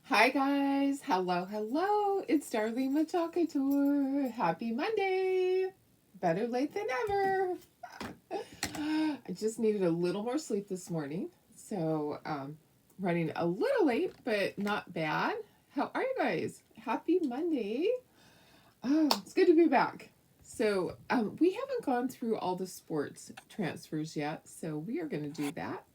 Hi guys, hello, it's Darlene Machakator. Happy Monday! Better late than ever. I just needed a little more sleep this morning, so running a little late, but not bad. How are you guys? Happy Monday! Oh, it's good to be back. So we haven't gone through all the sports transfers yet, so we are going to do that.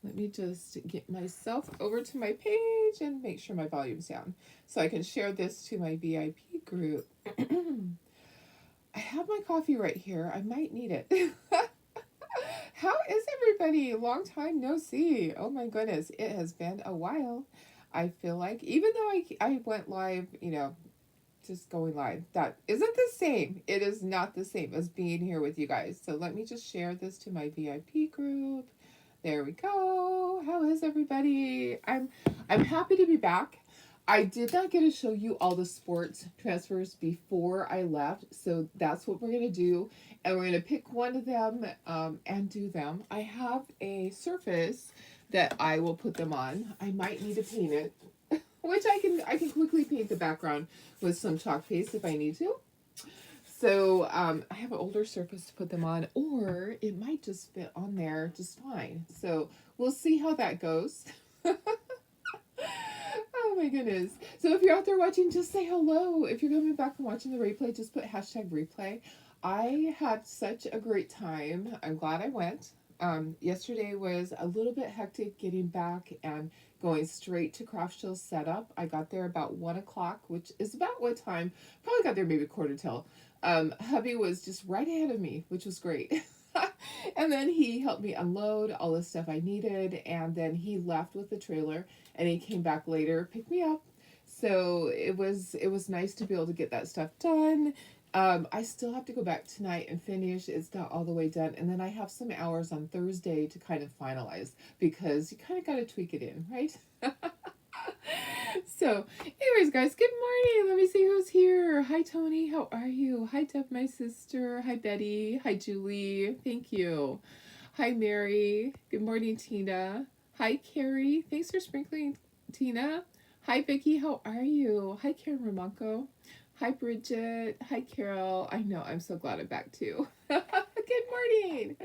Let me just get myself over to my page and make sure my volume's down so I can share this to my VIP group. I have my coffee right here. I might need it. How is everybody? Long time no see. Oh my goodness, it has been a while. I feel like even though I went live, just going live, that isn't the same. It is not the same as being here with you guys. So let me just share this to my VIP group. There we go. How is everybody? I'm happy to be back. I did not get to show you all the sports transfers before I left, so that's what we're gonna do, and we're gonna pick one of them and do them. I have a surface that I will put them on. I might need to paint it, which I can quickly paint the background with some chalk paste if I need to. So I have an older surface to put them on, or it might just fit on there just fine. So we'll see how that goes. Oh my goodness. So if you're out there watching, just say hello. If you're coming back and watching the replay, just put hashtag replay. I had such a great time. I'm glad I went. Yesterday was a little bit hectic getting back and going straight to Craft Show's setup. I got there about 1 o'clock, which is about what time? Probably got there maybe quarter till. Hubby was just right ahead of me, which was great. And then he helped me unload all the stuff I needed, and then he left with the trailer, and he came back later, picked me up. So it was nice to be able to get that stuff done. I still have to go back tonight and finish. It's not all the way done, and then I have some hours on Thursday to kind of finalize because you kind of got to tweak it in, right? So, anyways, guys, good morning. Let me see who's here. Hi, Tony. How are you? Hi, Deb, my sister. Hi, Betty. Hi, Julie. Thank you. Hi, Mary. Good morning, Tina. Hi, Carrie. Thanks for sprinkling, Tina. Hi, Vicky. How are you? Hi, Karen Ramonko. Hi, Bridget. Hi, Carol. I know. I'm so glad I'm back too. Good morning.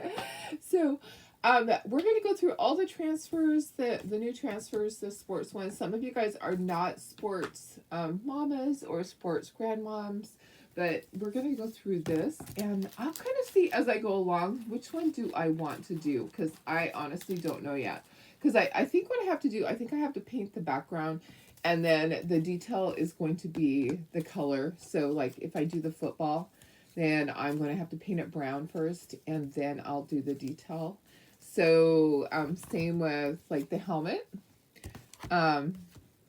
So, we're going to go through all the transfers, the new transfers, the sports ones. Some of you guys are not sports mamas or sports grandmoms, but we're going to go through this, and I'll kind of see as I go along which one do I want to do, because I honestly don't know yet. Because I think what I have to do, I think I have to paint the background, and then the detail is going to be the color. So, like, if I do the football, then I'm going to have to paint it brown first, and then I'll do the detail. So same with like the helmet. Um,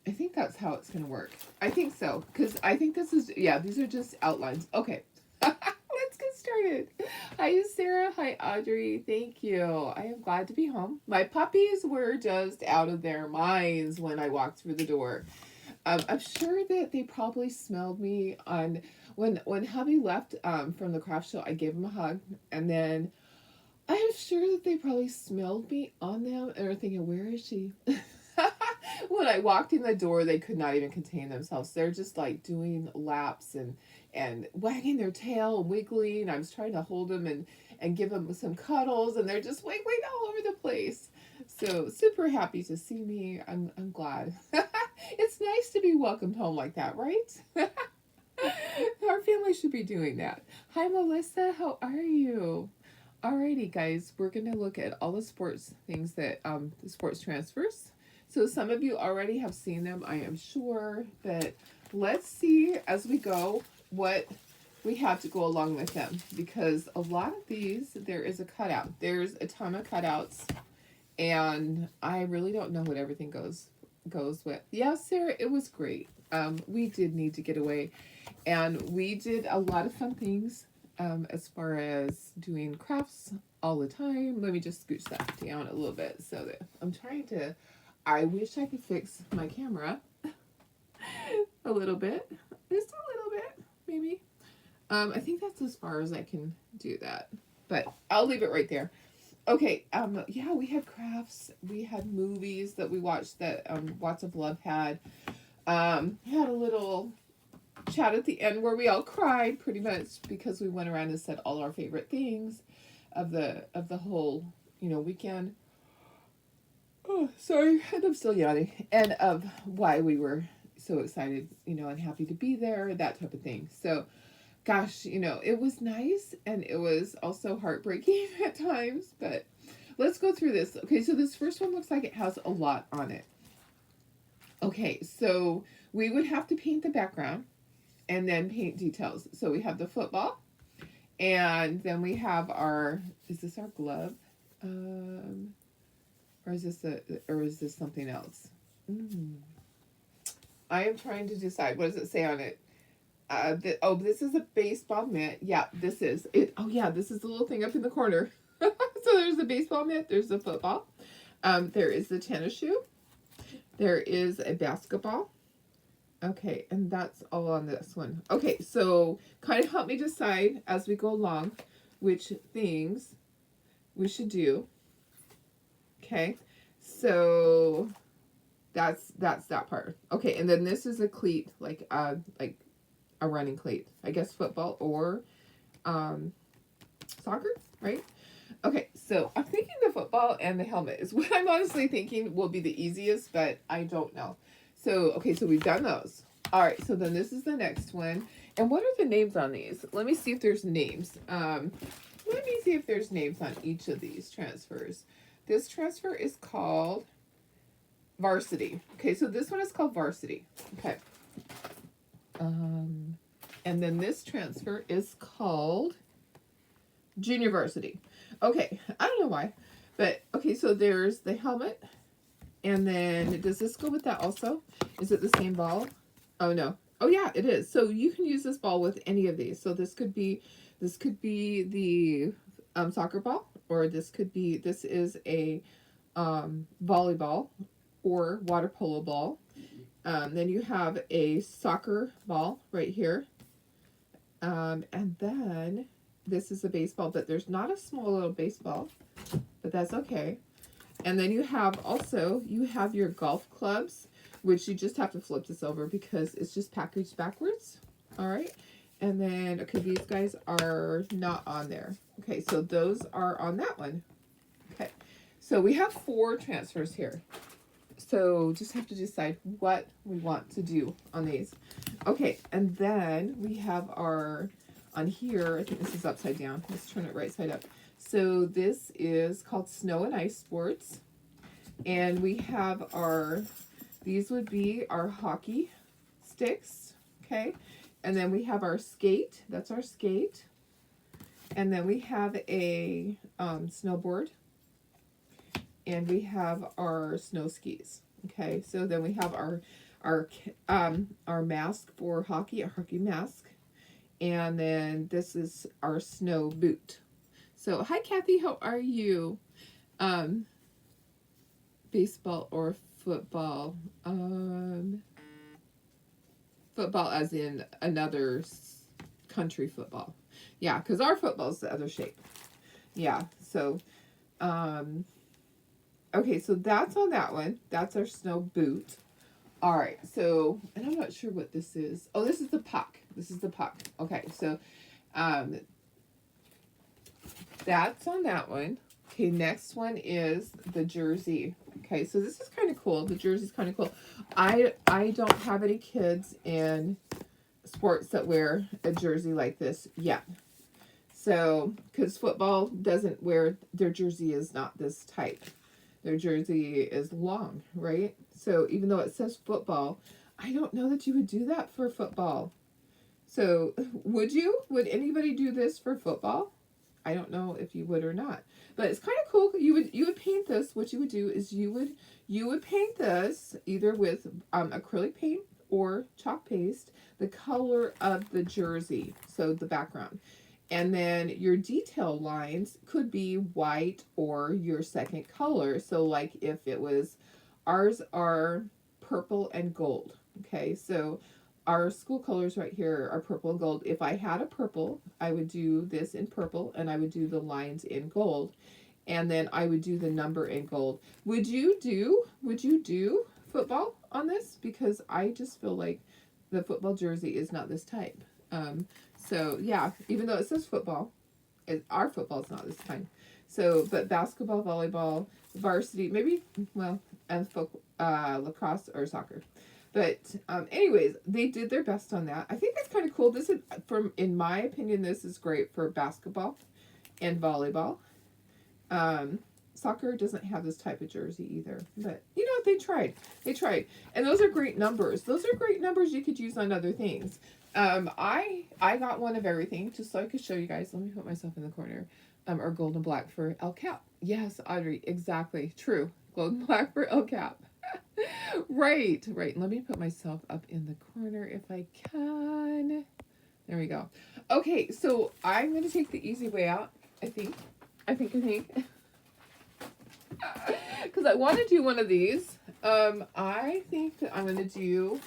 I think that's how it's gonna work. I think so because I think this is these are just outlines. Okay, let's get started. Hi Sarah. Hi Audrey. Thank you. I am glad to be home. My puppies were just out of their minds when I walked through the door. I'm sure that they probably smelled me on when hubby left from the craft show. I gave him a hug, and then I am sure that they probably smelled me on them and are thinking, where is she? When I walked in the door, they could not even contain themselves. They're just like doing laps and wagging their tail and wiggling. I was trying to hold them and give them some cuddles, and they're just wiggling all over the place. So super happy to see me. I'm glad. It's nice to be welcomed home like that, right? Our family should be doing that. Hi Melissa, how are you? Alrighty, guys, we're gonna look at all the sports things that the sports transfers. So some of you already have seen them, I am sure, but let's see as we go what we have to go along with them, because a lot of these there is a cutout. There's a ton of cutouts, and I really don't know what everything goes with. Yeah, Sarah, it was great. We did need to get away, and we did a lot of fun things as far as doing crafts all the time. Let me just scooch that down a little bit so that I'm trying to. I wish I could fix my camera a little bit, just a little bit, maybe. I think that's as far as I can do that, but I'll leave it right there. Okay, yeah, we had crafts, we had movies that we watched that Lots of Love had. Had a little chat at the end where we all cried pretty much because we went around and said all our favorite things of the whole, weekend. Oh, sorry, and I'm still yawning. And of why we were so excited, and happy to be there, that type of thing. So, gosh, it was nice and it was also heartbreaking at times, but let's go through this. Okay, so this first one looks like it has a lot on it. Okay, so we would have to paint the background and then paint details. So we have the football, and then we have is this our glove? Um, or is this something else? Mm. I am trying to decide. What does it say on it? This is a baseball mitt. Yeah, this is it. Oh yeah, this is the little thing up in the corner. So there's a baseball mitt. There's a football. There is the tennis shoe. There is a basketball. Okay, and that's all on this one. Okay, so kind of help me decide as we go along which things we should do. Okay, so that's that part. Okay, and then this is a cleat, like a running cleat. I guess football or um, soccer, right? Okay, so I'm thinking the football and the helmet is what I'm honestly thinking will be the easiest, but I don't know. So, okay, so we've done those. All right, so then this is the next one. And what are the names on these? Let me see if there's names. Let me see if there's names on each of these transfers. This transfer is called Varsity. Okay, so this one is called Varsity. Okay. And then this transfer is called Junior Varsity. Okay, I don't know why, but okay, so there's the helmet, and then does this go with that also? Is it the same ball? Oh no. Oh yeah, it is. So you can use this ball with any of these. So this could be the soccer ball, or this is a volleyball or water polo ball. Then you have a soccer ball right here, and then this is a baseball, but there's not a small little baseball, but that's okay. And then you have your golf clubs, which you just have to flip this over because it's just packaged backwards. All right. And then, okay, these guys are not on there. Okay, so those are on that one. Okay, so we have 4 transfers here. So just have to decide what we want to do on these. Okay, and then we have on here, I think this is upside down. Let's turn it right side up. So this is called Snow and Ice Sports. And we have these would be our hockey sticks, okay? And then we have our skate, that's our skate. And then we have a snowboard. And we have our snow skis, okay? So then we have our mask for hockey, a hockey mask. And then this is our snow boot. So, hi Kathy, how are you? Baseball or football? Football as in another country football. Yeah, because our football's the other shape. Yeah, so, okay, so that's on that one. That's our snow boot. All right, so, and I'm not sure what this is. Oh, this is the puck. This is the puck. Okay, so that's on that one. Okay, next one is the jersey. Okay, so this is kind of cool. The jersey's kind of cool. I don't have any kids in sports that wear a jersey like this yet. So, because football doesn't wear, their jersey is not this tight. Their jersey is long, right? So even though it says football, I don't know that you would do that for football. So would you? Would anybody do this for football? I don't know if you would or not. But it's kind of cool. You would paint this. What you would do is you would paint this either with acrylic paint or chalk paste, the color of the jersey, so the background. And then your detail lines could be white or your second color. So like if it was, ours are purple and gold. Okay, so our school colors right here are purple and gold. If I had a purple, I would do this in purple and I would do the lines in gold. and then I would do the number in gold. Would you do football on this? Because I just feel like the football jersey is not this type. So yeah, even though it says football, our football is not this time. So, but basketball, volleyball, varsity, maybe, well, and lacrosse or soccer. But anyways, they did their best on that. I think that's kind of cool. This is, in my opinion, this is great for basketball and volleyball. Soccer doesn't have this type of jersey either. But, you know, they tried. They tried. And those are great numbers. Those are great numbers you could use on other things. I got one of everything just so I could show you guys. Let me put myself in the corner. Or gold and black for El Cap. Yes, Audrey, exactly. True. Gold and black for El Cap. Right. Let me put myself up in the corner if I can. There we go. Okay, so I'm going to take the easy way out, I think. Because I want to do one of these. I think that I'm going to do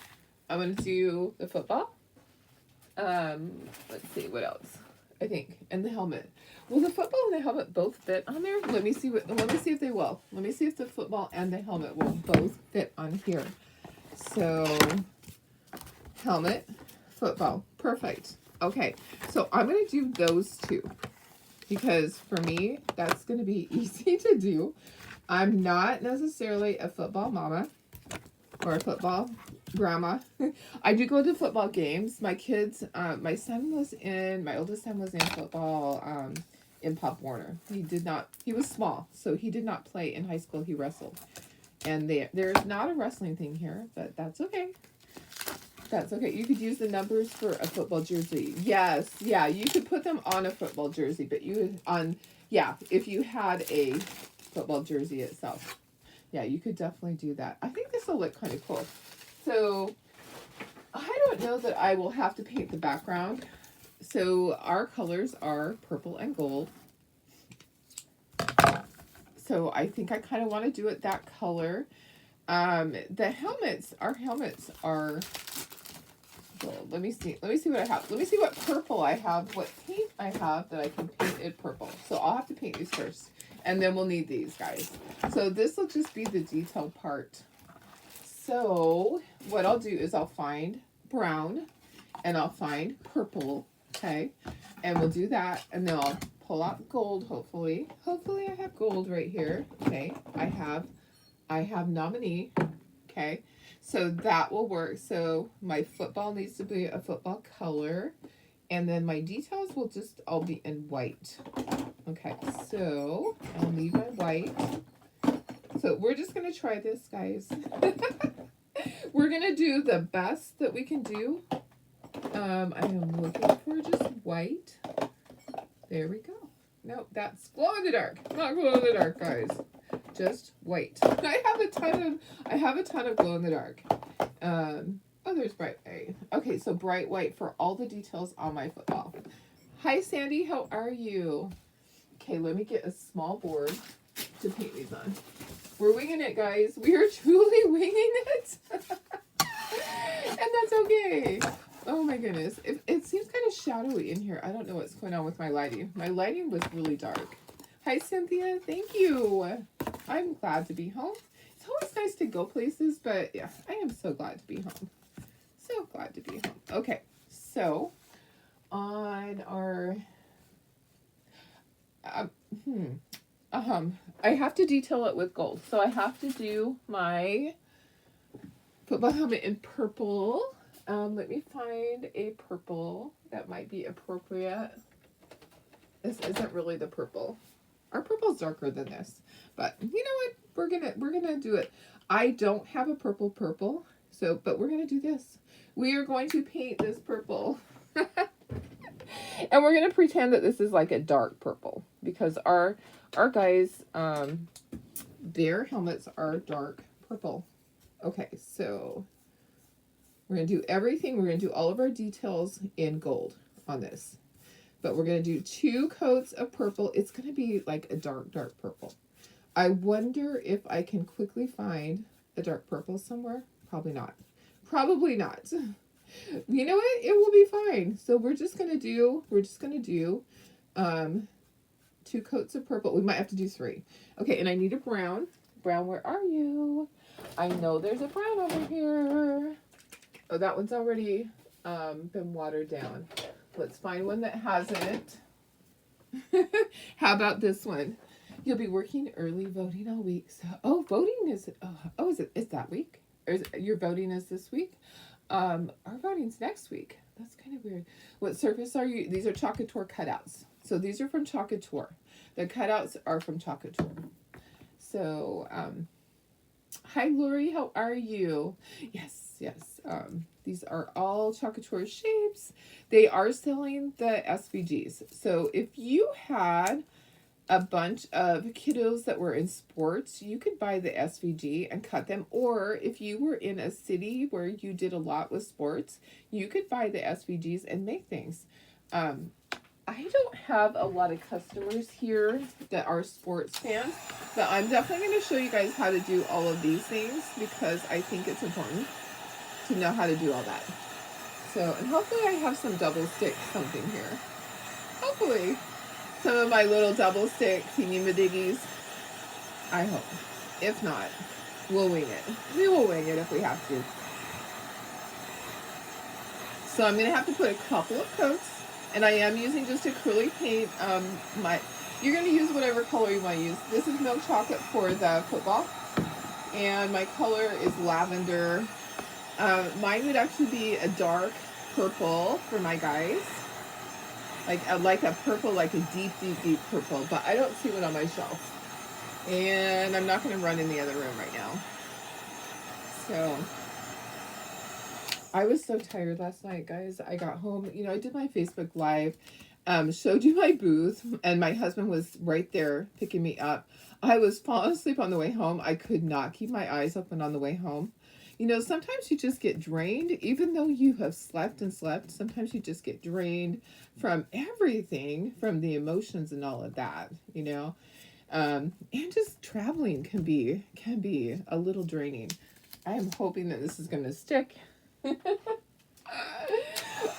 the football. Let's see, what else? I think, and the helmet. Will the football and the helmet both fit on there? Let me see if they will. Let me see if the football and the helmet will both fit on here. So, helmet, football. Perfect. Okay, so I'm going to do those two. Because for me, that's going to be easy to do. I'm not necessarily a football mama or a football grandma. I do go to football games. My kids, my oldest son was in football in Pop Warner. He was small, so he did not play in high school. He wrestled. And there's not a wrestling thing here, but that's okay. That's okay. You could use the numbers for a football jersey. Yes, yeah, you could put them on a football jersey, but if you had a football jersey itself. Yeah, you could definitely do that. I think this will look kind of cool. So, I don't know that I will have to paint the background. So, our colors are purple and gold. So, I think I kind of want to do it that color. Our helmets are... Well, let me see what I have. Let me see what purple I have, what paint I have that I can paint it purple. So, I'll have to paint these first. And then we'll need these, guys. So this will just be the detail part. So what I'll do is I'll find brown and I'll find purple, okay? And we'll do that, and then I'll pull out gold, hopefully. Hopefully I have gold right here, okay? I have nominee, okay? So that will work. So my football needs to be a football color. And then my details will just all be in white. Okay, so I'll need my white. So we're just going to try this, guys. We're going to do the best that we can do. I am looking for just white. There we go. No, that's glow in the dark. Not glow in the dark, guys. Just white. I have a ton of glow in the dark. Oh, there's bright white. Okay, so bright white for all the details on my football. Hi, Sandy. How are you? Okay, let me get a small board to paint these on. We're winging it, guys. We are truly winging it. And that's okay. Oh, my goodness. It seems kind of shadowy in here. I don't know what's going on with my lighting. My lighting was really dark. Hi, Cynthia. Thank you. I'm glad to be home. It's always nice to go places, but yeah, I am so glad to be home. So glad to be home. Okay, so on our I have to detail it with gold. So I have to do my football helmet in purple. Let me find a purple that might be appropriate. This isn't really the purple. Our purple's darker than this, but you know what? We're gonna do it. I don't have a purple, so but we're gonna do this. We are going to paint this purple. And we're going to pretend that this is like a dark purple. Because our guys, their helmets are dark purple. Okay, so we're going to do everything. We're going to do all of our details in gold on this. But we're going to do 2 coats of purple. It's going to be like a dark purple. I wonder if I can quickly find a dark purple somewhere. Probably not. Probably not. You know what? It will be fine. So we're just gonna do 2 coats of purple. We might have to do 3. Okay, and I need a brown. Brown, where are you? I know there's a brown over here. Oh, that one's already been watered down. Let's find one that hasn't. How about this one? You'll be working early, voting all week. So, voting is is that week? Or your voting is this week? Our voting's next week. That's kind of weird. What surface are you? These are Chocator cutouts. So these are from Chocator. The cutouts are from Chocator. So, hi Lori, how are you? Yes. These are all Chocator shapes. They are selling the SVGs. So if you had a bunch of kiddos that were in sports, you could buy the SVG and cut them. Or if you were in a city where you did a lot with sports, you could buy the SVGs and make things. I don't have a lot of customers here that are sports fans, but I'm definitely going to show you guys how to do all of these things because I think it's important to know how to do all that. So, and hopefully I have some double stick something here. Hopefully. Some of my little double stick thingy-madiggies. I hope. If not, we'll wing it. We will wing it if we have to. So I'm going to have to put a couple of coats. And I am using just acrylic paint. You're going to use whatever color you want to use. This is milk chocolate for the football. And my color is lavender. Mine would actually be a dark purple for my guys. Like a purple, like a deep purple. But I don't see one on my shelf. And I'm not going to run in the other room right now. So I was so tired last night, guys. I got home, I did my Facebook Live, showed you my booth, and my husband was right there picking me up. I was falling asleep on the way home. I could not keep my eyes open on the way home. Sometimes you just get drained, even though you have slept and slept. Sometimes you just get drained from everything, from the emotions and all of that, and just traveling can be a little draining. I am hoping that this is going to stick. All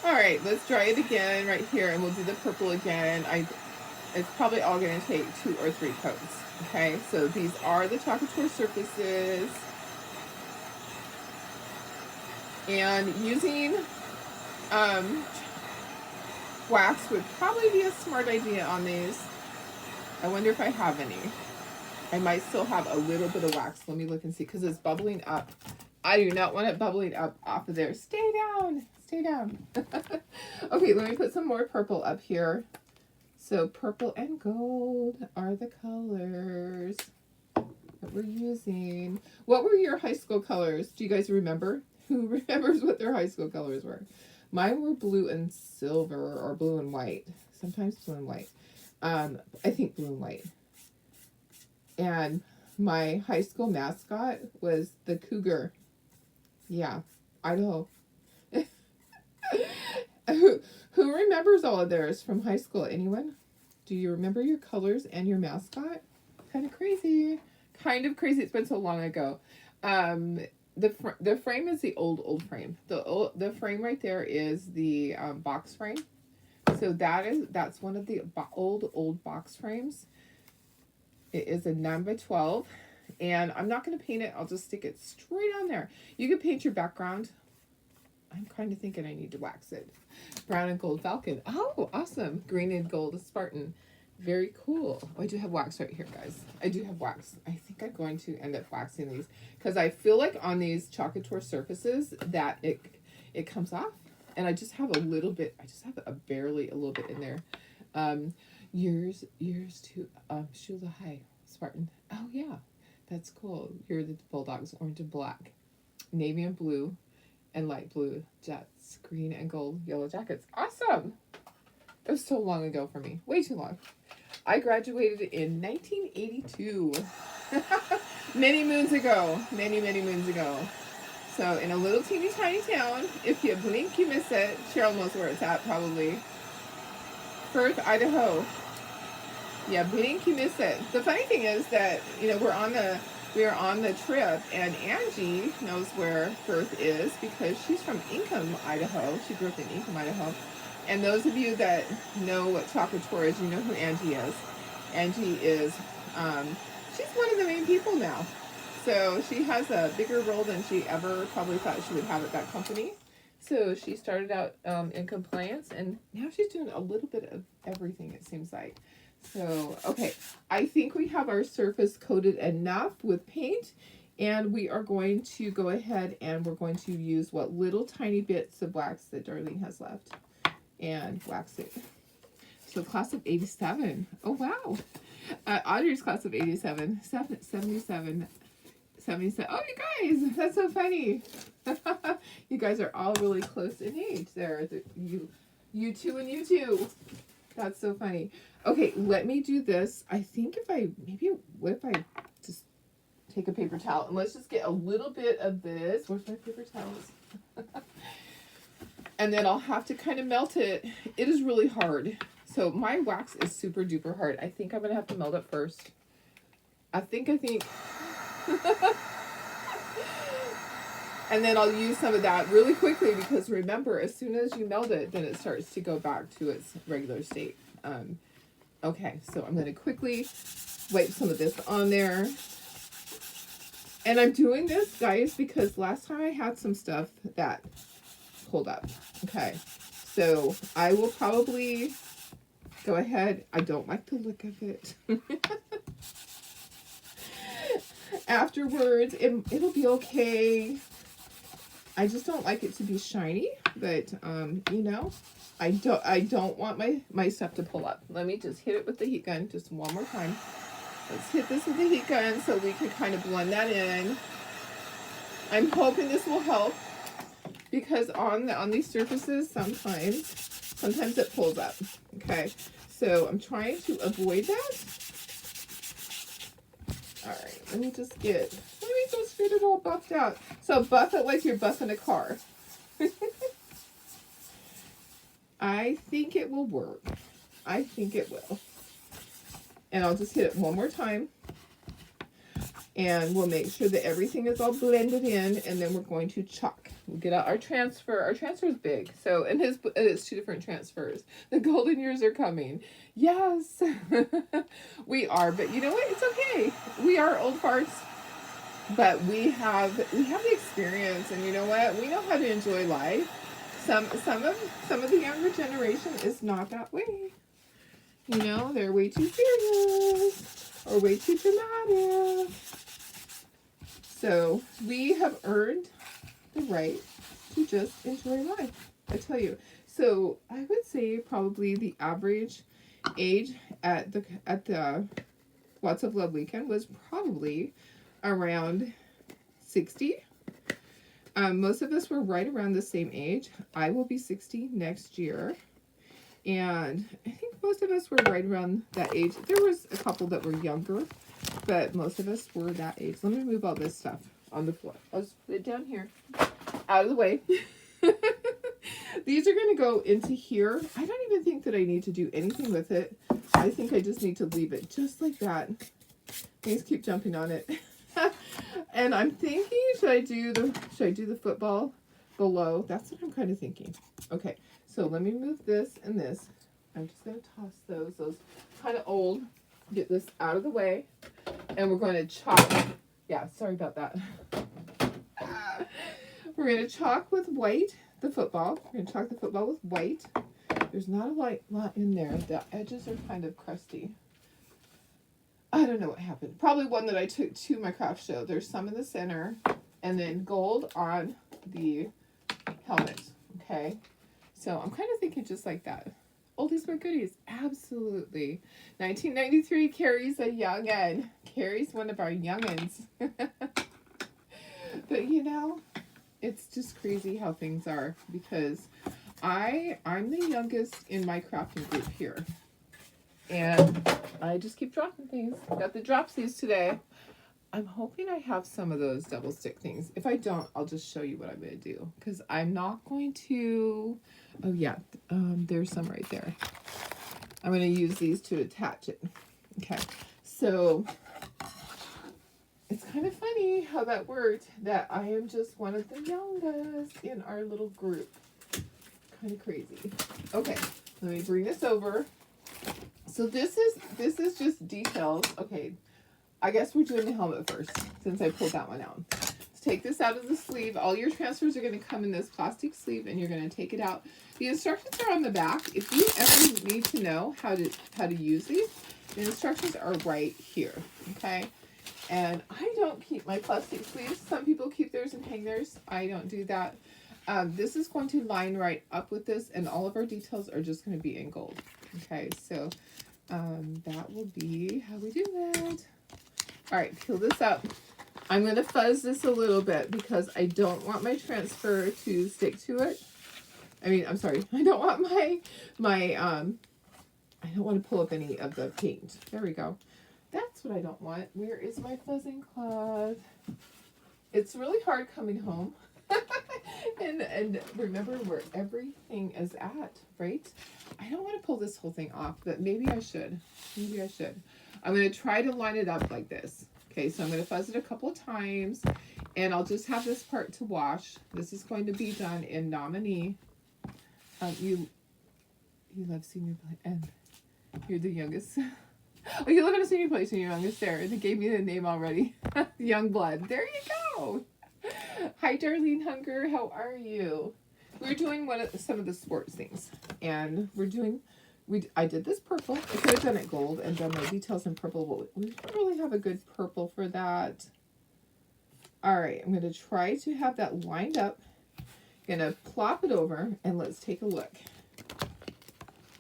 right, let's dry it again right here, and we'll do the purple again. It's probably all going to take 2 or 3 coats. Okay, so these are the Chocator surfaces. And using wax would probably be a smart idea on these. I wonder if I have any. I might still have a little bit of wax. Let me look and see, because it's bubbling up. I do not want it bubbling up off of there. Stay down. Stay down. Okay, let me put some more purple up here. So purple and gold are the colors that we're using. What were your high school colors? Do you guys remember? Who remembers what their high school colors were? Mine were blue and silver, or blue and white. Sometimes blue and white. I think blue and white. And my high school mascot was the cougar. Yeah, Idaho. Who remembers all of theirs from high school? Anyone? Do you remember your colors and your mascot? Kind of crazy. Kind of crazy. It's been so long ago. The frame is the old frame. The frame right there is the box frame. So that's one of the old box frames. It is a 9x12, and I'm not going to paint it. I'll just stick it straight on there. You can paint your background. I'm kind of thinking I need to wax it. Brown and gold falcon. Oh, awesome. Green and gold Spartan. Very cool. Oh, I do have wax right here, guys. I do have wax. I think I'm going to end up waxing these because I feel like on these Chocator surfaces that it comes off, and I just have a little bit. I just have barely a little bit in there. Yours to Shula High Spartan. Oh yeah, that's cool. You're the Bulldogs, orange and black, navy and blue, and light blue jets, green and gold yellow jackets. Awesome. It was so long ago for me. Way too long. I graduated in 1982. Many moons ago. Many moons ago. So in a little teeny tiny town, if you blink, you miss it. Cheryl knows where it's at, probably. Firth, Idaho. Yeah, blink, you miss it. The funny thing is that, we're on the trip, and Angie knows where Firth is because she's from Ingham, Idaho. She grew up in Ingham, Idaho. And those of you that know what Chocator is, you know who Angie is. Angie is, she's one of the main people now. So she has a bigger role than she ever probably thought she would have at that company. So she started out in compliance, and now she's doing a little bit of everything, it seems like. So, okay, I think we have our surface coated enough with paint, and we are going to go ahead and we're going to use what little tiny bits of wax that Darlene has left and wax it. So class of 87. Oh, wow. Audrey's class of 87. 77. 77. Oh, you guys, that's so funny. You guys are all really close in age there. You two and you two. That's so funny. Okay, let me do this. I think if I just take a paper towel and let's just get a little bit of this. Where's my paper towels? And then I'll have to kind of melt it. It is really hard. So my wax is super duper hard. I think I'm going to have to melt it first. I think. And then I'll use some of that really quickly because remember, as soon as you melt it, then it starts to go back to its regular state. Okay, so I'm going to quickly wipe some of this on there. And I'm doing this, guys, because last time I had some stuff that pulled up. Okay, so I will probably go ahead. I don't like the look of it. Afterwards, it'll be okay. I just don't like it to be shiny, but you know, I don't want my stuff to pull up. Let me just hit it with the heat gun just one more time. Let's hit this with the heat gun so we can kind of blend that in. I'm hoping this will help because on these surfaces sometimes it pulls up. Okay, so I'm trying to avoid that. All right, let me just get it all buffed out. So buff it like you're buffing a car. I think it will work. I think it will. And I'll just hit it one more time. And we'll make sure that everything is all blended in. And then we're going to chalk. We'll get out our transfer. Our transfer is big. So, and it's two different transfers. The golden years are coming. Yes, we are. But you know what? It's okay. We are old farts. But we have the experience. And you know what? We know how to enjoy life. Some of the younger generation is not that way. You know, they're way too serious or way too dramatic. So we have earned the right to just enjoy life. I tell you. So I would say probably the average age at the Lots of Love weekend was probably around 60. Most of us were right around the same age. I will be 60 next year. And I think most of us were right around that age. There was a couple that were younger, but most of us were that age. Let me move all this stuff on the floor. I'll just put it down here. Out of the way. These are going to go into here. I don't even think that I need to do anything with it. I think I just need to leave it just like that. Things keep jumping on it. And I'm thinking, should I do the football below? That's what I'm kind of thinking. Okay, so let me move this and this. I'm just going to toss those kind of old. Get this out of the way. And we're going to chalk. Yeah, sorry about that. We're going to chalk with white the football. We're going to chalk the football with white. There's not a lot in there. The edges are kind of crusty. I don't know what happened. Probably one that I took to my craft show. There's some in the center and then gold on the helmet. Okay. So I'm kind of thinking just like that. Oldies but goodies. Absolutely. 1993 Carrie's a young'un. Carrie's one of our young'uns. But you know, it's just crazy how things are because I'm the youngest in my crafting group here. And I just keep dropping things. Got the dropsies today. I'm hoping I have some of those double stick things. If I don't, I'll just show you what I'm going to do. Because I'm not going to... Oh, yeah. There's some right there. I'm going to use these to attach it. Okay. So, it's kind of funny how that worked. That I am just one of the youngest in our little group. Kind of crazy. Okay. Let me bring this over. So this is just details. Okay, I guess we're doing the helmet first since I pulled that one out. Let's take this out of the sleeve. All your transfers are going to come in this plastic sleeve, and you're going to take it out. The instructions are on the back. If you ever need to know how to use these, the instructions are right here. Okay. And I don't keep my plastic sleeves. Some people keep theirs and hang theirs. I don't do that. This is going to line right up with this, and all of our details are just going to be in gold. Okay, so that will be how we do that. All right, peel this up. I'm going to fuzz this a little bit because I don't want my transfer to stick to it. I mean, I'm sorry. I don't want I don't want to pull up any of the paint. There we go. That's what I don't want. Where is my fuzzing cloth? It's really hard coming home. and remember where everything is at, right? I don't want to pull this whole thing off, but maybe I should. Maybe I should. I'm going to try to line it up like this. Okay, so I'm going to fuzz it a couple of times, and I'll just have this part to wash. This is going to be done in Nominee. You love Senior Play, and you're the youngest. Oh, you live in a senior place and you're youngest there. They gave me the name already. Young blood. There you go. Hi, Darlene Hunger. How are you? We're doing some of the sports things, and I did this purple. I could have done it gold and done my details in purple, but we don't really have a good purple for that. All right, I'm going to try to have that lined up. Going to plop it over, and let's take a look.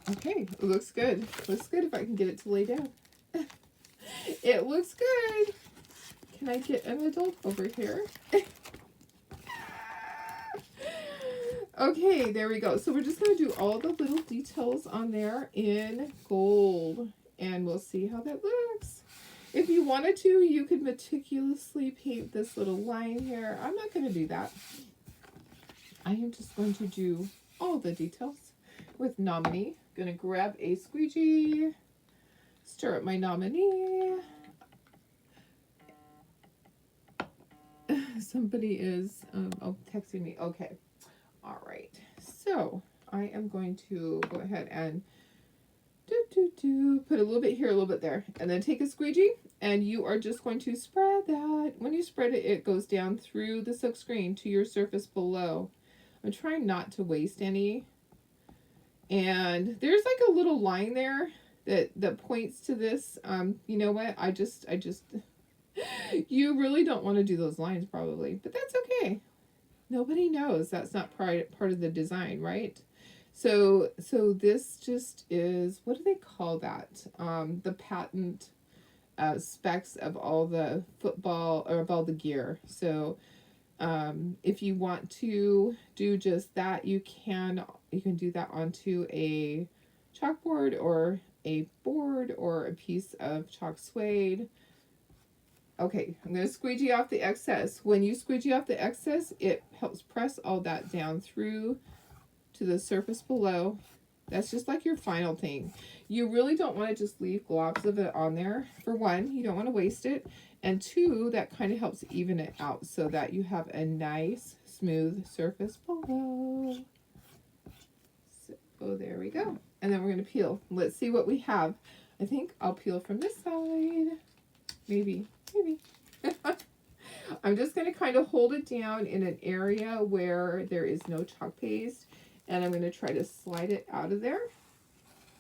Okay, it looks good. Looks good if I can get it to lay down. It looks good. Can I get an adult over here? Okay, there we go. So we're just going to do all the little details on there in gold, and we'll see how that looks. If you wanted to, you could meticulously paint this little line here. I'm not going to do that. I am just going to do all the details with Nominee. Gonna grab a squeegee, stir up my Nominee. Somebody is texting me. Okay, all right. So I am going to go ahead and put a little bit here, a little bit there, and then take a squeegee, and you are just going to spread that. When you spread it, it goes down through the silk screen to your surface below. I'm trying not to waste any. And there's like a little line there that points to this. You know what? I just you really don't want to do those lines probably, but that's okay. Nobody knows. That's not part of the design, right? So this just is, what do they call that? The patent specs of all the football, or of all the gear. So if you want to do just that, you can do that onto a chalkboard or a board or a piece of chalk suede. Okay, I'm going to squeegee off the excess. When you squeegee off the excess, it helps press all that down through to the surface below. That's just like your final thing. You really don't want to just leave globs of it on there. For one, you don't want to waste it. And two, that kind of helps even it out so that you have a nice, smooth surface below. So there we go. And then we're going to peel. Let's see what we have. I think I'll peel from this side. Maybe. I'm just going to kind of hold it down in an area where there is no chalk paste. And I'm going to try to slide it out of there.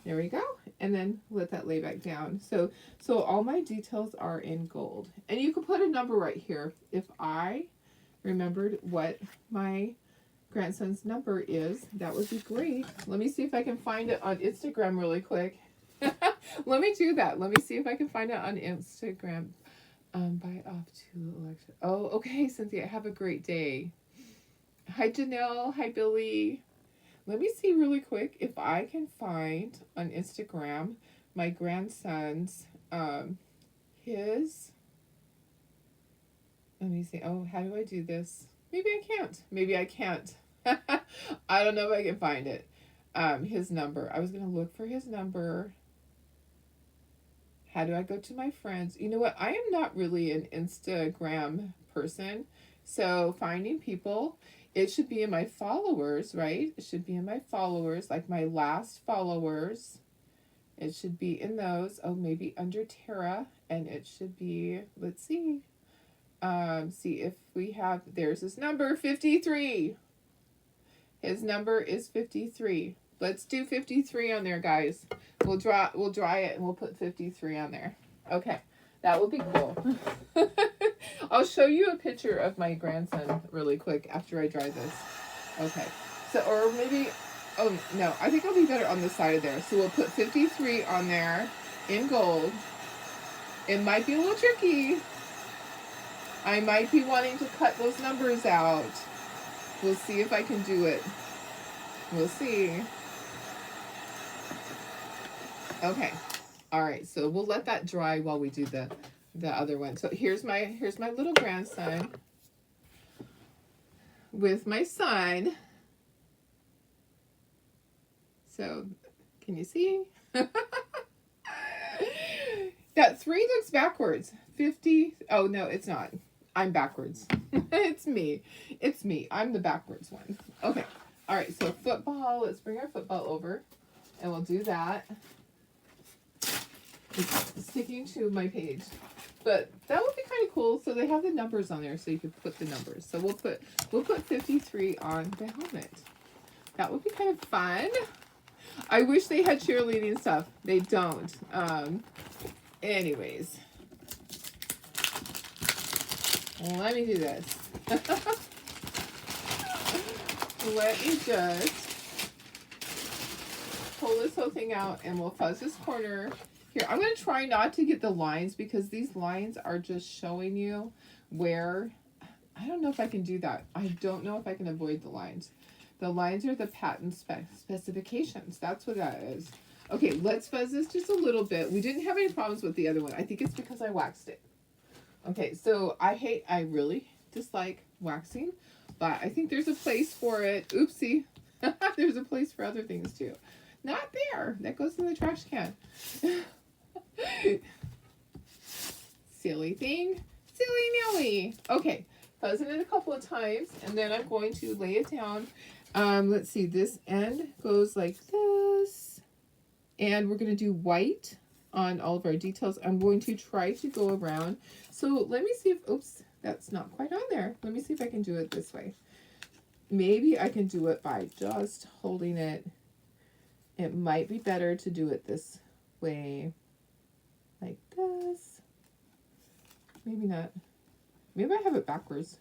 There we go. And then let that lay back down. So all my details are in gold. And you can put a number right here. If I remembered what my grandson's number is, that would be great. Let me see if I can find it on Instagram really quick. Let me do that. Let me see if I can find it on Instagram. Buy off to election. Oh, okay, Cynthia. Have a great day. Hi, Janelle. Hi, Billy. Let me see really quick if I can find on Instagram my grandson's, let me see. Oh, how do I do this? Maybe I can't. Maybe I can't. I don't know if I can find it. His number. I was going to look for his number. How do I go to my friends? You know what? I am not really an Instagram person. So finding people, it should be in my followers, right? It should be in my followers, like my last followers. It should be in those. Oh, maybe under Tara. And it should be, let's see. See if we have, there's his number, 53. His number is 53. Let's do 53 on there, guys. We'll dry it and we'll put 53 on there. Okay. That would be cool. I'll show you a picture of my grandson really quick after I dry this. Okay. So, or maybe, oh, no. I think it'll be better on the side of there. So we'll put 53 on there in gold. It might be a little tricky. I might be wanting to cut those numbers out. We'll see if I can do it. We'll see. Okay. All right. So we'll let that dry while we do the other one. So here's my little grandson with my son. So can you see? That 3 looks backwards. 50. Oh no, it's not. I'm backwards. It's me. It's me. I'm the backwards one. Okay. All right. So football. Let's bring our football over, and we'll do that. It's sticking to my page, but that would be kind of cool. So they have the numbers on there, so you could put the numbers. So we'll put 53 on the helmet. That would be kind of fun. I wish they had cheerleading stuff. They don't. Anyways, let me do this. Let me just pull this whole thing out, and we'll fuzz this corner. Here, I'm going to try not to get the lines because these lines are just showing you where, I don't know if I can do that. I don't know if I can avoid the lines. The lines are the patent specifications. That's what that is. Okay, let's fuzz this just a little bit. We didn't have any problems with the other one. I think it's because I waxed it. Okay, so I really dislike waxing, but I think there's a place for it. Oopsie. There's a place for other things too. Not there. That goes in the trash can. Silly thing. Silly Nelly. Okay, fuzzing it a couple of times, and then I'm going to lay it down. Let's see. This end goes like this. And we're going to do white on all of our details. I'm going to try to go around. So let me see if, oops, that's not quite on there. Let me see if I can do it this way. Maybe I can do it by just holding it. It might be better to do it this way. Like this. Maybe not. Maybe I have it backwards.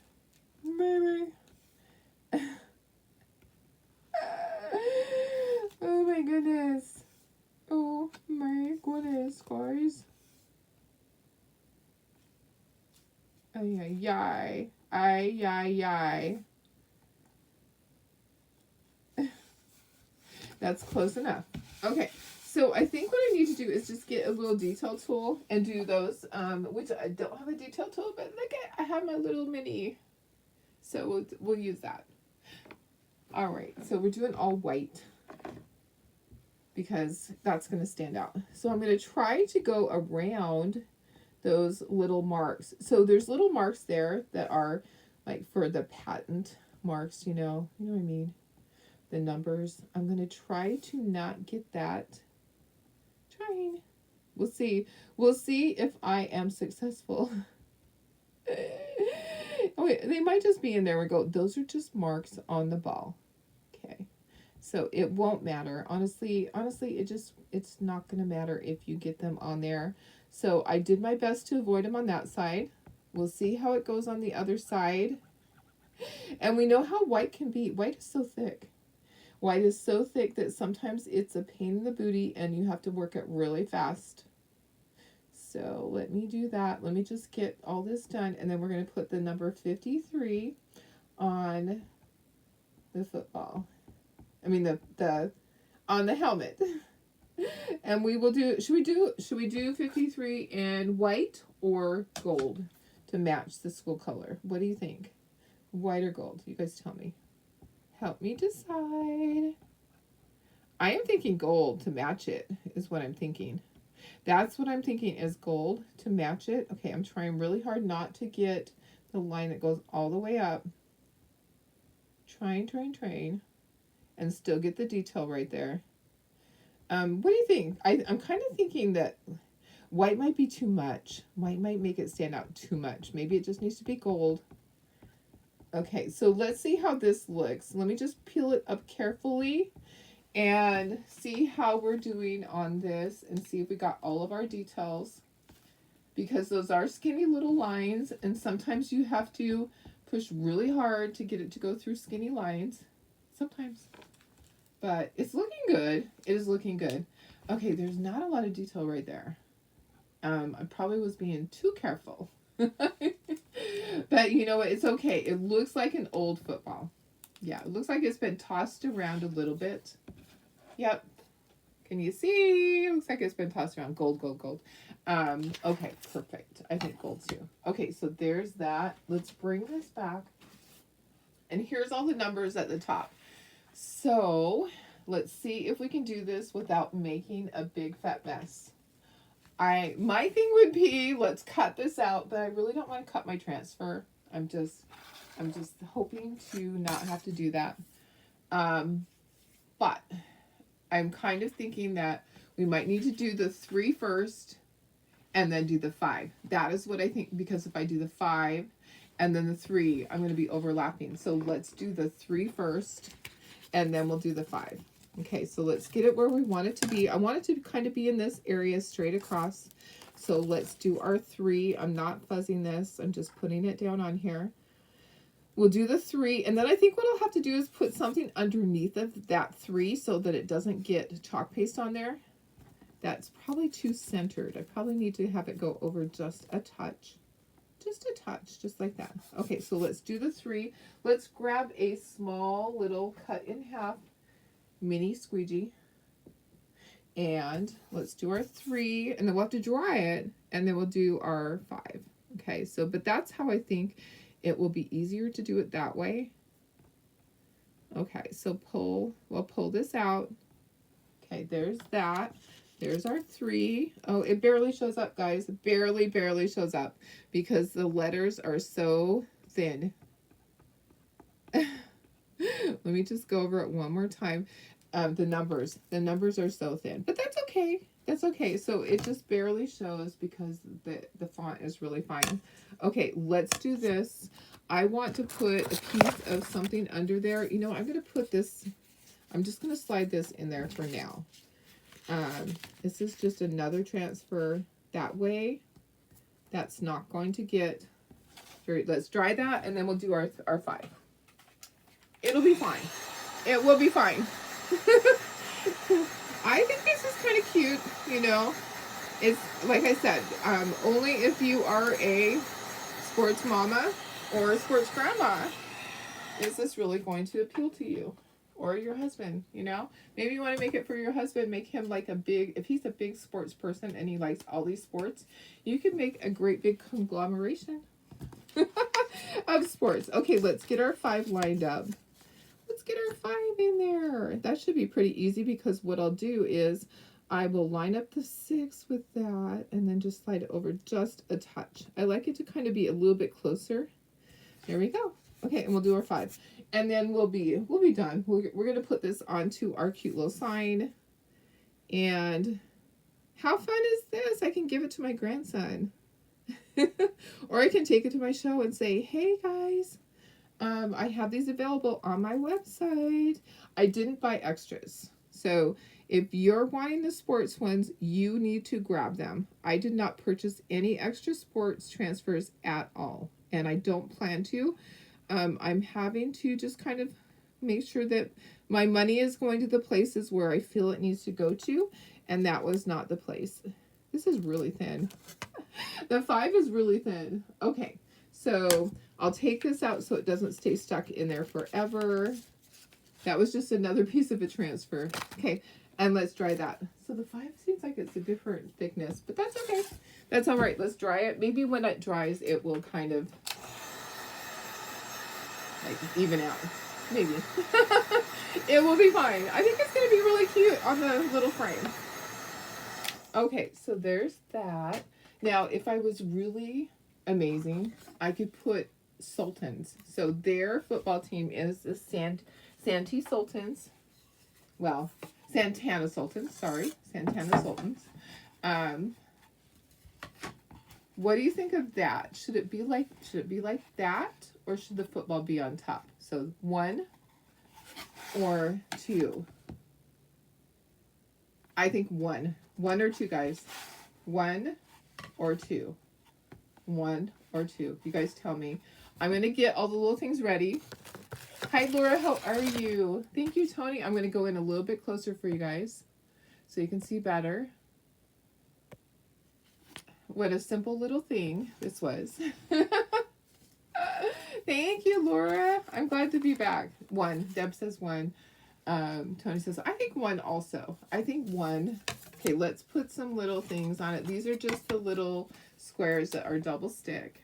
Maybe. Oh my goodness. Oh my goodness, guys. Ay, ay, ay. Ay, ay, ay. That's close enough. Okay, so I think what I need to do is just get a little detail tool and do those, which I don't have a detail tool, but look at, I have my little mini. So we'll use that. All right, so we're doing all white, because that's going to stand out. So I'm going to try to go around those little marks. So there's little marks there that are like for the patent marks, you know what I mean? The numbers. I'm going to try to not get that. Trying. We'll see. We'll see if I am successful. Oh, wait, they might just be in there. We go, those are just marks on the ball. Okay. So it won't matter. Honestly, it's not going to matter if you get them on there. So I did my best to avoid them on that side. We'll see how it goes on the other side. And we know how white can be. White is so thick. White is so thick that sometimes it's a pain in the booty and you have to work it really fast. So let me do that. Let me just get all this done. And then we're going to put the number 53 on the football. I mean the on the helmet. And we will do, should we do 53 in white or gold to match the school color? What do you think? White or gold? You guys tell me. Help me decide. I am thinking gold to match it is what I'm thinking. That's what I'm thinking is gold to match it. Okay, I'm trying really hard not to get the line that goes all the way up. Trying. And still get the detail right there. What do you think? I'm kind of thinking that white might be too much. White might make it stand out too much. Maybe it just needs to be gold. Okay, so let's see how this looks. Let me just peel it up carefully and see how we're doing on this and see if we got all of our details, because those are skinny little lines and sometimes you have to push really hard to get it to go through skinny lines. Sometimes. But it's looking good. It is looking good. Okay, there's not a lot of detail right there. I probably was being too careful. But you know what? It's okay. It looks like an old football. Yeah, it looks like it's been tossed around a little bit. Yep. Can you see? It looks like it's been tossed around. Gold, gold, gold. Okay, perfect. I think gold too. Okay, so there's that. Let's bring this back. And here's all the numbers at the top. So let's see if we can do this without making a big fat mess. My thing would be, let's cut this out, but I really don't want to cut my transfer. I'm just hoping to not have to do that. But I'm kind of thinking that we might need to do the 3 first and then do the 5. That is what I think, because if I do the 5 and then the 3, I'm going to be overlapping. So let's do the 3 first and then we'll do the 5. Okay, so let's get it where we want it to be. I want it to kind of be in this area straight across. So let's do our 3. I'm not fuzzing this. I'm just putting it down on here. We'll do the 3, and then I think what I'll have to do is put something underneath of that 3 so that it doesn't get chalk paste on there. That's probably too centered. I probably need to have it go over just a touch. Just a touch, just like that. Okay, so let's do the 3. Let's grab a small little cut in half mini squeegee. And let's do our 3, and then we'll have to dry it, and then we'll do our 5. Okay, so, but that's how I think it will be easier to do it that way. Okay, so we'll pull this out. Okay, there's that. There's our 3. Oh, it barely shows up, guys. Barely shows up because the letters are so thin. Let me just go over it one more time. The numbers are so thin, but that's okay. That's okay. So it just barely shows because the font is really fine. Okay, let's do this. I want to put a piece of something under there. You know, I'm going to put this, I'm just going to slide this in there for now. This is just another transfer that way. That's not going to get very, let's dry that and then we'll do our 5. It'll be fine. It will be fine. I think this is kind of cute, you know. It's, like I said, only if you are a sports mama or a sports grandma is this really going to appeal to you. Or your husband, you know. Maybe you want to make it for your husband, make him like a big, if he's a big sports person and he likes all these sports, you can make a great big conglomeration of sports. Okay, let's get our 5 lined up. Let's get our 5 in there. That should be pretty easy because what I'll do is I will line up the 6 with that and then just slide it over just a touch. I like it to kind of be a little bit closer. There we go. Okay, and we'll do our 5. And then we'll be done. We're going to put this onto our cute little sign. And how fun is this? I can give it to my grandson. Or I can take it to my show and say, hey guys, I have these available on my website. I didn't buy extras. So if you're wanting the sports ones, you need to grab them. I did not purchase any extra sports transfers at all. And I don't plan to. I'm having to just kind of make sure that my money is going to the places where I feel it needs to go to. And that was not the place. This is really thin. The 5 is really thin. Okay, so I'll take this out so it doesn't stay stuck in there forever. That was just another piece of a transfer. Okay, and let's dry that. So the 5 seems like it's a different thickness, but that's okay. That's all right. Let's dry it. Maybe when it dries, it will kind of like even out. Maybe. It will be fine. I think it's going to be really cute on the little frame. Okay, so there's that. Now, if I was really amazing, I could put Sultans. So their football team is the Santee Sultans. Well, Santana Sultans, sorry. Santana Sultans. What do you think of that? Should it be like that, or should the football be on top? So 1 or 2. I think 1. 1 or 2, guys. 1 or 2. 1 or 2. You guys tell me. I'm going to get all the little things ready. Hi, Laura. How are you? Thank you, Tony. I'm going to go in a little bit closer for you guys so you can see better. What a simple little thing this was. Thank you, Laura. I'm glad to be back. 1. Deb says 1. Tony says, I think 1 also. I think 1. Okay, let's put some little things on it. These are just the little squares that are double stick.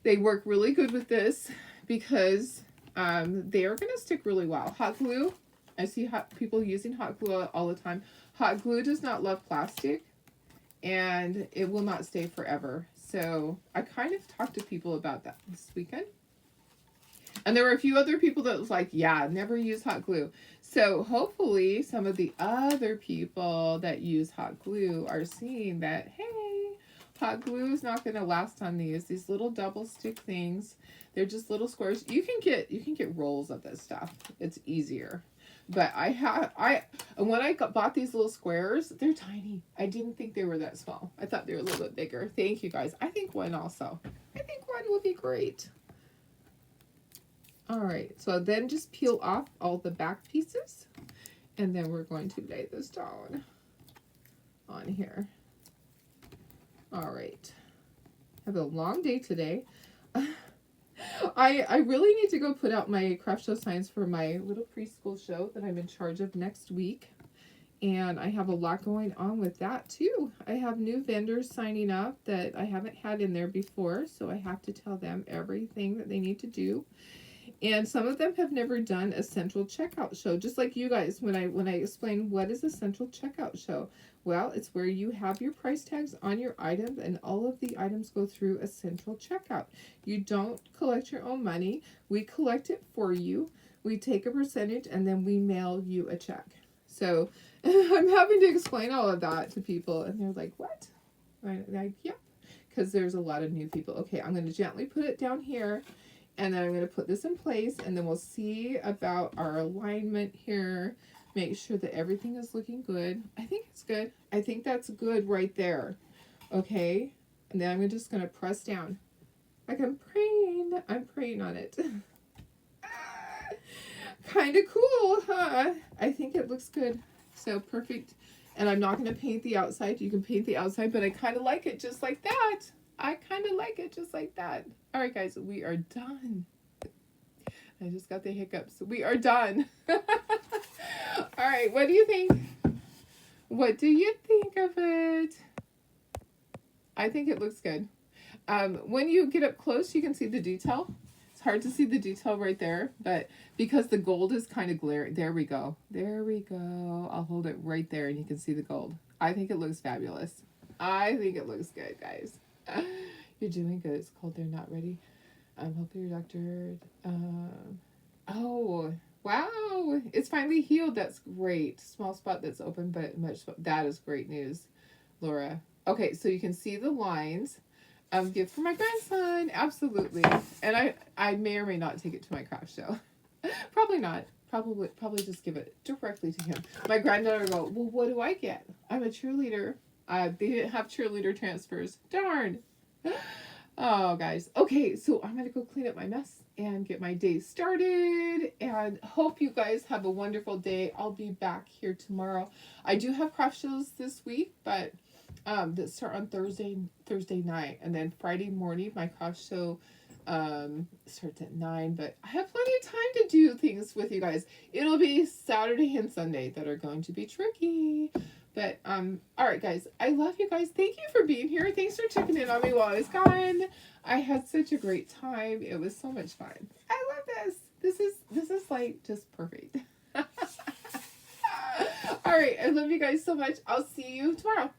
They work really good with this because they are going to stick really well. Hot glue. I see people using hot glue all the time. Hot glue does not love plastic, and it will not stay forever. So I kind of talked to people about that this weekend. And there were a few other people that was like, yeah, never use hot glue. So hopefully some of the other people that use hot glue are seeing that, hey, hot glue is not going to last on these little double stick things. They're just little squares. You can get rolls of this stuff. It's easier. But when I bought these little squares, they're tiny. I didn't think they were that small. I thought they were a little bit bigger. Thank you, guys. I think 1 also. I think 1 will be great. All right, so then just peel off all the back pieces, and then we're going to lay this down on here. All right, I have a long day today. I really need to go put out my craft show signs for my little preschool show that I'm in charge of next week. And I have a lot going on with that too. I have new vendors signing up that I haven't had in there before, so I have to tell them everything that they need to do. And some of them have never done a central checkout show, just like you guys when I explain what is a central checkout show. Well, it's where you have your price tags on your items and all of the items go through a central checkout. You don't collect your own money. We collect it for you. We take a percentage and then we mail you a check. So I'm having to explain all of that to people and they're like, what? I'm like, yep, because there's a lot of new people. Okay, I'm going to gently put it down here. And then I'm going to put this in place, and then we'll see about our alignment here. Make sure that everything is looking good. I think it's good. I think that's good right there. Okay? And then I'm just going to press down. Like I'm praying on it. Kind of cool, huh? I think it looks good. So perfect. And I'm not going to paint the outside. You can paint the outside, but I kind of like it just like that. I kind of like it just like that. All right, guys, we are done. I just got the hiccups. We are done. All right, what do you think? What do you think of it? I think it looks good. When you get up close, you can see the detail. It's hard to see the detail right there, but because the gold is kind of glaring. There we go. There we go. I'll hold it right there and you can see the gold. I think it looks fabulous. I think it looks good, guys. You're doing good. It's cold. They're not ready. Hopefully your doctor. Oh, wow. It's finally healed. That's great. Small spot that's open, but much. That is great news, Laura. Okay, so you can see the lines. Gift for my grandson. Absolutely. And I may or may not take it to my craft show. Probably not. Probably just give it directly to him. My granddaughter will go, well, what do I get? I'm a cheerleader. They didn't have cheerleader transfers. Darn. Oh, guys. Okay, so I'm going to go clean up my mess and get my day started. And hope you guys have a wonderful day. I'll be back here tomorrow. I do have craft shows this week, but that start on Thursday night. And then Friday morning, my craft show starts at 9. But I have plenty of time to do things with you guys. It'll be Saturday and Sunday that are going to be tricky. But, all right, guys, I love you guys. Thank you for being here. Thanks for checking in on me while I was gone. I had such a great time. It was so much fun. I love this. This is like just perfect. All right. I love you guys so much. I'll see you tomorrow.